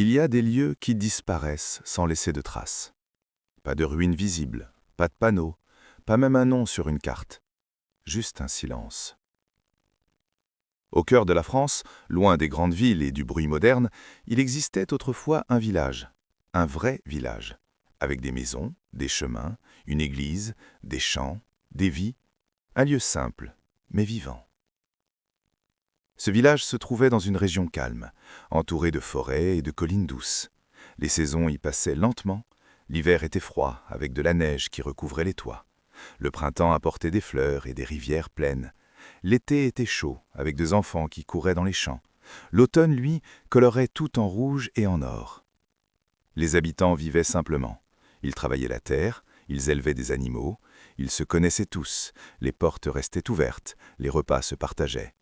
Il y a des lieux qui disparaissent sans laisser de traces. Pas de ruines visibles, pas de panneaux, pas même un nom sur une carte. Juste un silence. Au cœur de la France, loin des grandes villes et du bruit moderne, il existait autrefois un village, un vrai village, avec des maisons, des chemins, une église, des champs, des vies, un lieu simple, mais vivant. Ce village se trouvait dans une région calme, entourée de forêts et de collines douces. Les saisons y passaient lentement, l'hiver était froid, avec de la neige qui recouvrait les toits. Le printemps apportait des fleurs et des rivières pleines. L'été était chaud, avec des enfants qui couraient dans les champs. L'automne, lui, colorait tout en rouge et en or. Les habitants vivaient simplement. Ils travaillaient la terre, ils élevaient des animaux, ils se connaissaient tous, les portes restaient ouvertes, les repas se partageaient.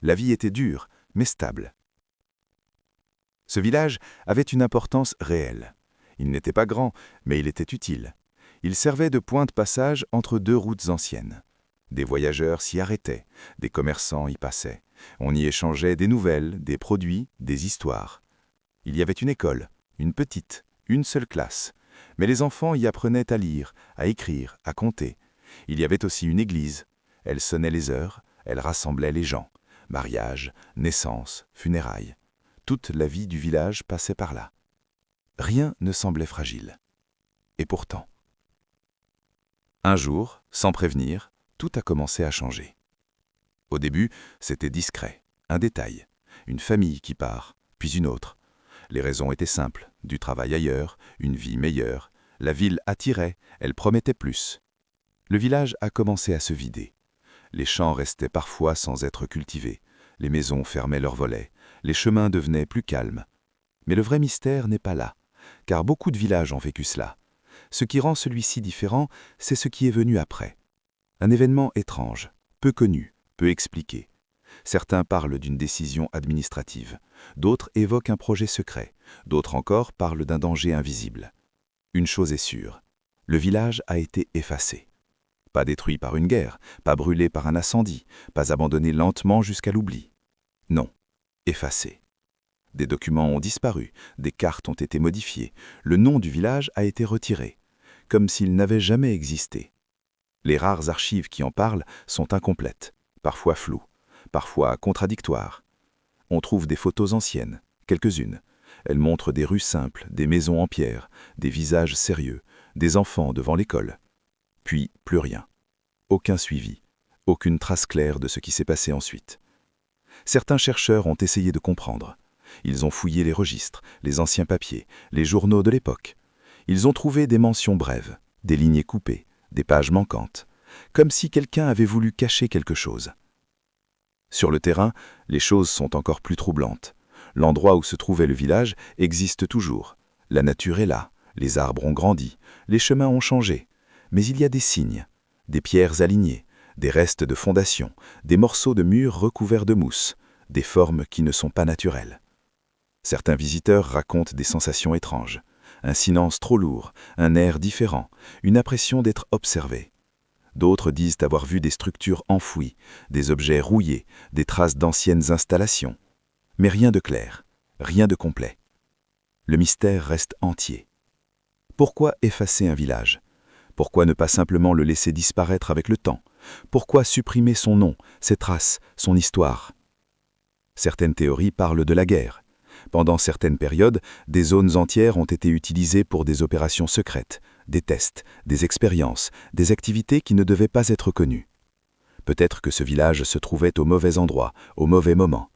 La vie était dure, mais stable. Ce village avait une importance réelle. Il n'était pas grand, mais il était utile. Il servait de point de passage entre deux routes anciennes. Des voyageurs s'y arrêtaient, des commerçants y passaient. On y échangeait des nouvelles, des produits, des histoires. Il y avait une école, une petite, une seule classe. Mais les enfants y apprenaient à lire, à écrire, à compter. Il y avait aussi une église. Elle sonnait les heures, elle rassemblait les gens. Mariage, naissance, funérailles. Toute la vie du village passait par là. Rien ne semblait fragile. Et pourtant, un jour, sans prévenir, tout a commencé à changer. Au début, c'était discret, un détail, une famille qui part, puis une autre. Les raisons étaient simples, du travail ailleurs, une vie meilleure. La ville attirait, elle promettait plus. Le village a commencé à se vider. Les champs restaient parfois sans être cultivés. Les maisons fermaient leurs volets. Les chemins devenaient plus calmes. Mais le vrai mystère n'est pas là, car beaucoup de villages ont vécu cela. Ce qui rend celui-ci différent, c'est ce qui est venu après. Un événement étrange, peu connu, peu expliqué. Certains parlent d'une décision administrative, d'autres évoquent un projet secret, d'autres encore parlent d'un danger invisible. Une chose est sûre, le village a été effacé. Pas détruit par une guerre, pas brûlé par un incendie, pas abandonné lentement jusqu'à l'oubli. Non, effacé. Des documents ont disparu, des cartes ont été modifiées, le nom du village a été retiré, comme s'il n'avait jamais existé. Les rares archives qui en parlent sont incomplètes, parfois floues, parfois contradictoires. On trouve des photos anciennes, quelques-unes. Elles montrent des rues simples, des maisons en pierre, des visages sérieux, des enfants devant l'école. Puis plus rien. Aucun suivi, aucune trace claire de ce qui s'est passé ensuite. Certains chercheurs ont essayé de comprendre. Ils ont fouillé les registres, les anciens papiers, les journaux de l'époque. Ils ont trouvé des mentions brèves, des lignées coupées, des pages manquantes, comme si quelqu'un avait voulu cacher quelque chose. Sur le terrain, les choses sont encore plus troublantes. L'endroit où se trouvait le village existe toujours. La nature est là, les arbres ont grandi, les chemins ont changé. Mais il y a des signes, des pierres alignées, des restes de fondations, des morceaux de murs recouverts de mousse, des formes qui ne sont pas naturelles. Certains visiteurs racontent des sensations étranges, un silence trop lourd, un air différent, une impression d'être observé. D'autres disent avoir vu des structures enfouies, des objets rouillés, des traces d'anciennes installations. Mais rien de clair, rien de complet. Le mystère reste entier. Pourquoi effacer un village ? Pourquoi ne pas simplement le laisser disparaître avec le temps ? Pourquoi supprimer son nom, ses traces, son histoire ? Certaines théories parlent de la guerre. Pendant certaines périodes, des zones entières ont été utilisées pour des opérations secrètes, des tests, des expériences, des activités qui ne devaient pas être connues. Peut-être que ce village se trouvait au mauvais endroit, au mauvais moment.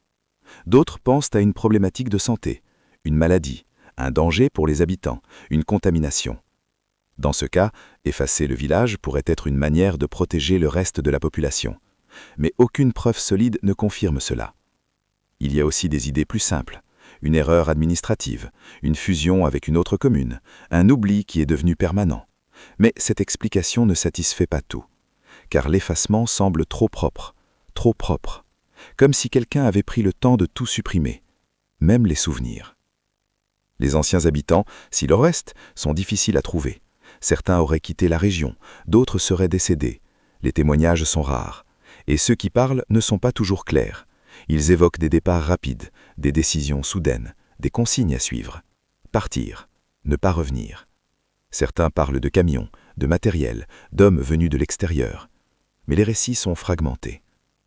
D'autres pensent à une problématique de santé, une maladie, un danger pour les habitants, une contamination. Dans ce cas, effacer le village pourrait être une manière de protéger le reste de la population. Mais aucune preuve solide ne confirme cela. Il y a aussi des idées plus simples. Une erreur administrative, une fusion avec une autre commune, un oubli qui est devenu permanent. Mais cette explication ne satisfait pas tout, car l'effacement semble trop propre, comme si quelqu'un avait pris le temps de tout supprimer, même les souvenirs. Les anciens habitants, s'il en reste, sont difficiles à trouver. Certains auraient quitté la région, d'autres seraient décédés. Les témoignages sont rares, et ceux qui parlent ne sont pas toujours clairs. Ils évoquent des départs rapides, des décisions soudaines, des consignes à suivre. Partir, ne pas revenir. Certains parlent de camions, de matériel, d'hommes venus de l'extérieur. Mais les récits sont fragmentés.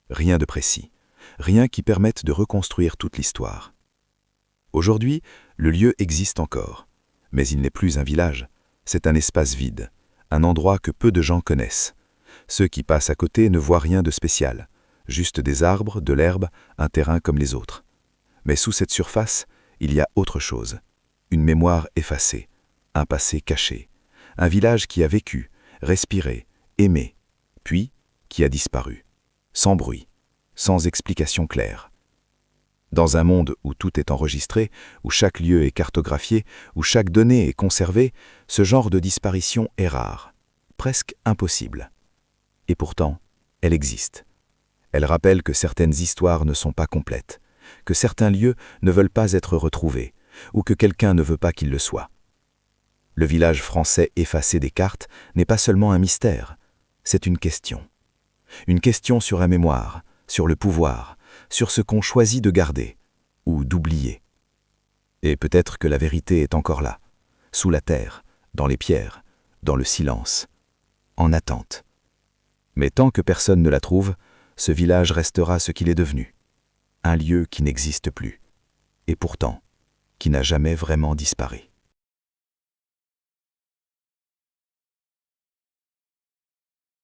Rien de précis, rien qui permette de reconstruire toute l'histoire. Aujourd'hui, le lieu existe encore, mais il n'est plus un village, c'est un espace vide, un endroit que peu de gens connaissent. Ceux qui passent à côté ne voient rien de spécial, juste des arbres, de l'herbe, un terrain comme les autres. Mais sous cette surface, il y a autre chose, une mémoire effacée, un passé caché, un village qui a vécu, respiré, aimé, puis qui a disparu, sans bruit, sans explication claire. Dans un monde où tout est enregistré, où chaque lieu est cartographié, où chaque donnée est conservée, ce genre de disparition est rare, presque impossible. Et pourtant, elle existe. Elle rappelle que certaines histoires ne sont pas complètes, que certains lieux ne veulent pas être retrouvés, ou que quelqu'un ne veut pas qu'il le soit. Le village français effacé des cartes n'est pas seulement un mystère, c'est une question. Une question sur la mémoire, sur le pouvoir, sur ce qu'on choisit de garder ou d'oublier. Et peut-être que la vérité est encore là, sous la terre, dans les pierres, dans le silence, en attente. Mais tant que personne ne la trouve, ce village restera ce qu'il est devenu, un lieu qui n'existe plus, et pourtant qui n'a jamais vraiment disparu.